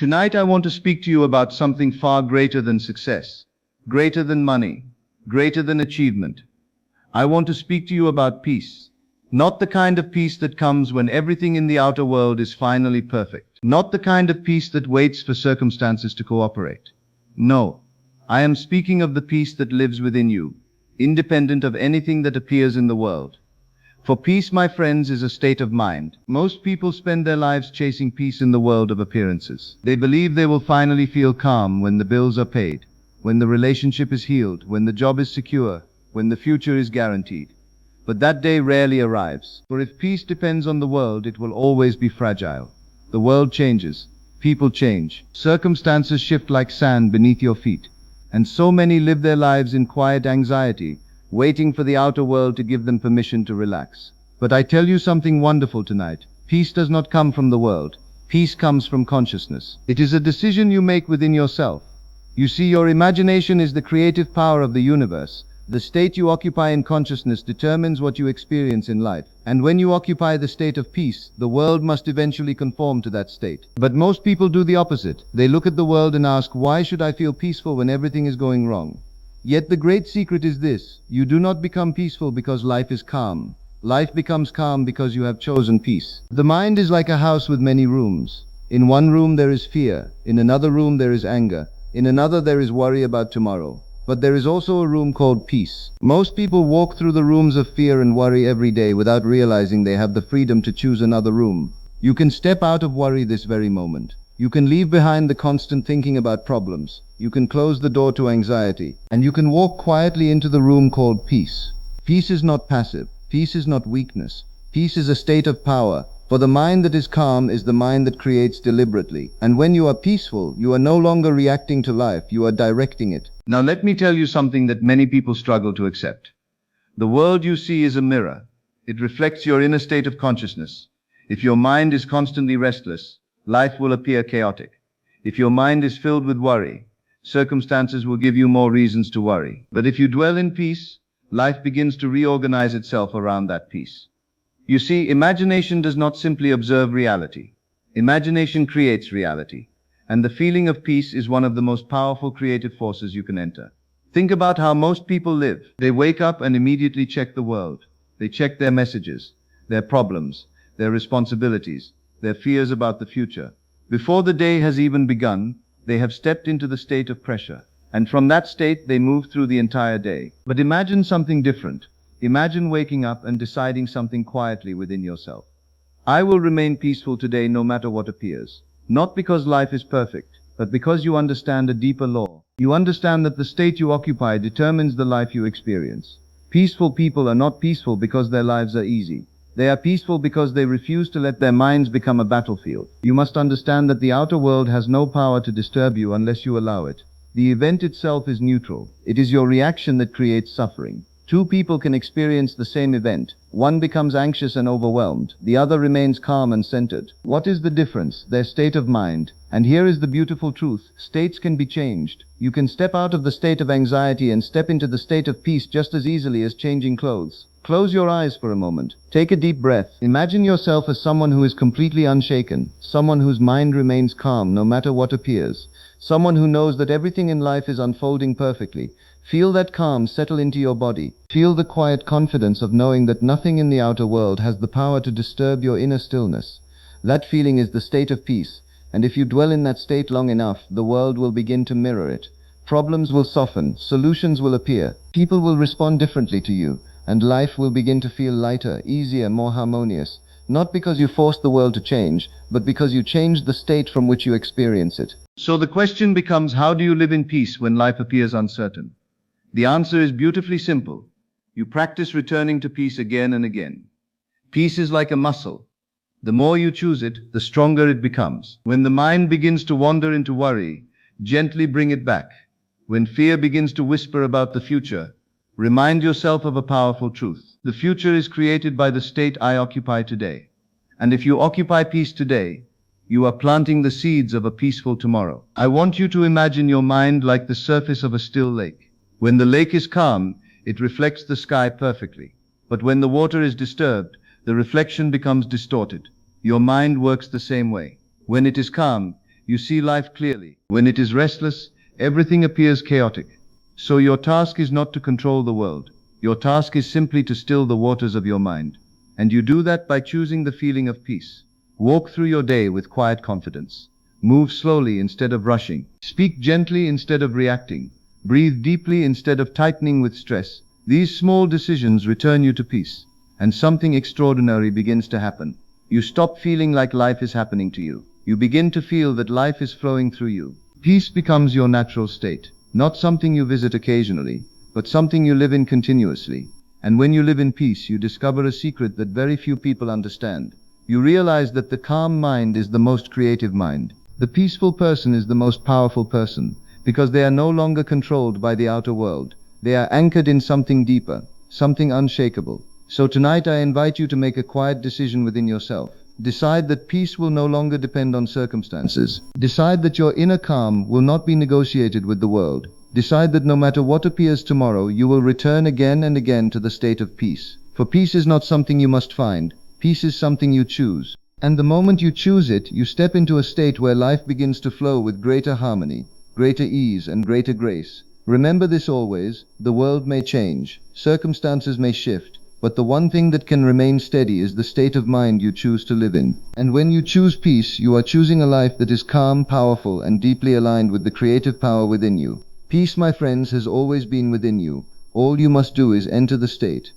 Tonight I want to speak to you about something far greater than success, greater than money, greater than achievement. I want to speak to you about peace. Not the kind of peace that comes when everything in the outer world is finally perfect. Not the kind of peace that waits for circumstances to cooperate. No, I am speaking of the peace that lives within you, independent of anything that appears in the world. For peace, my friends, is a state of mind. Most people spend their lives chasing peace in the world of appearances. They believe they will finally feel calm when the bills are paid, when the relationship is healed, when the job is secure, when the future is guaranteed. But that day rarely arrives. For if peace depends on the world, it will always be fragile. The world changes. People change. Circumstances shift like sand beneath your feet. And so many live their lives in quiet anxiety, waiting for the outer world to give them permission to relax. But I tell you something wonderful tonight. Peace does not come from the world. Peace comes from consciousness. It is a decision you make within yourself. You see, your imagination is the creative power of the universe. The state you occupy in consciousness determines what you experience in life. And when you occupy the state of peace, the world must eventually conform to that state. But most people do the opposite. They look at the world and ask, why should I feel peaceful when everything is going wrong? Yet the great secret is this: you do not become peaceful because life is calm. Life becomes calm because you have chosen peace. The mind is like a house with many rooms. In one room there is fear, in another room there is anger, in another there is worry about tomorrow. But there is also a room called peace. Most people walk through the rooms of fear and worry every day without realizing they have the freedom to choose another room. You can step out of worry this very moment. You can leave behind the constant thinking about problems. You can close the door to anxiety. And you can walk quietly into the room called peace. Peace is not passive. Peace is not weakness. Peace is a state of power. For the mind that is calm is the mind that creates deliberately. And when you are peaceful, you are no longer reacting to life, you are directing it. Now let me tell you something that many people struggle to accept. The world you see is a mirror. It reflects your inner state of consciousness. If your mind is constantly restless, life will appear chaotic. If your mind is filled with worry, circumstances will give you more reasons to worry. But if you dwell in peace, life begins to reorganize itself around that peace. You see, imagination does not simply observe reality. Imagination creates reality. And the feeling of peace is one of the most powerful creative forces you can enter. Think about how most people live. They wake up and immediately check the world. They check their messages, their problems, their responsibilities, their fears about the future. Before the day has even begun, they have stepped into the state of pressure. And from that state, they move through the entire day. But imagine something different. Imagine waking up and deciding something quietly within yourself. I will remain peaceful today no matter what appears. Not because life is perfect, but because you understand a deeper law. You understand that the state you occupy determines the life you experience. Peaceful people are not peaceful because their lives are easy. They are peaceful because they refuse to let their minds become a battlefield. You must understand that the outer world has no power to disturb you unless you allow it. The event itself is neutral. It is your reaction that creates suffering. Two people can experience the same event. One becomes anxious and overwhelmed. The other remains calm and centered. What is the difference? Their state of mind. And here is the beautiful truth. States can be changed. You can step out of the state of anxiety and step into the state of peace just as easily as changing clothes. Close your eyes for a moment. Take a deep breath. Imagine yourself as someone who is completely unshaken. Someone whose mind remains calm no matter what appears. Someone who knows that everything in life is unfolding perfectly. Feel that calm settle into your body. Feel the quiet confidence of knowing that nothing in the outer world has the power to disturb your inner stillness. That feeling is the state of peace. And if you dwell in that state long enough, the world will begin to mirror it. Problems will soften. Solutions will appear. People will respond differently to you. And life will begin to feel lighter, easier, more harmonious. Not because you forced the world to change, but because you changed the state from which you experience it. So the question becomes, how do you live in peace when life appears uncertain? The answer is beautifully simple. You practice returning to peace again and again. Peace is like a muscle. The more you choose it, the stronger it becomes. When the mind begins to wander into worry, gently bring it back. When fear begins to whisper about the future, remind yourself of a powerful truth. The future is created by the state I occupy today. And if you occupy peace today, you are planting the seeds of a peaceful tomorrow. I want you to imagine your mind like the surface of a still lake. When the lake is calm, it reflects the sky perfectly. But when the water is disturbed, the reflection becomes distorted. Your mind works the same way. When it is calm, you see life clearly. When it is restless, everything appears chaotic. So your task is not to control the world. Your task is simply to still the waters of your mind. And you do that by choosing the feeling of peace. Walk through your day with quiet confidence. Move slowly instead of rushing. Speak gently instead of reacting. Breathe deeply instead of tightening with stress. These small decisions return you to peace. And something extraordinary begins to happen. You stop feeling like life is happening to you. You begin to feel that life is flowing through you. Peace becomes your natural state. Not something you visit occasionally, but something you live in continuously. And when you live in peace, you discover a secret that very few people understand. You realize that the calm mind is the most creative mind. The peaceful person is the most powerful person, because they are no longer controlled by the outer world. They are anchored in something deeper, something unshakable. So tonight I invite you to make a quiet decision within yourself. Decide that peace will no longer depend on circumstances. Decide that your inner calm will not be negotiated with the world. Decide that no matter what appears tomorrow, you will return again and again to the state of peace. For peace is not something you must find. Peace is something you choose. And the moment you choose it, you step into a state where life begins to flow with greater harmony, greater ease, and greater grace. Remember this always: the world may change, circumstances may shift, but the one thing that can remain steady is the state of mind you choose to live in. And when you choose peace, you are choosing a life that is calm, powerful, and deeply aligned with the creative power within you. Peace, my friends, has always been within you. All you must do is enter the state.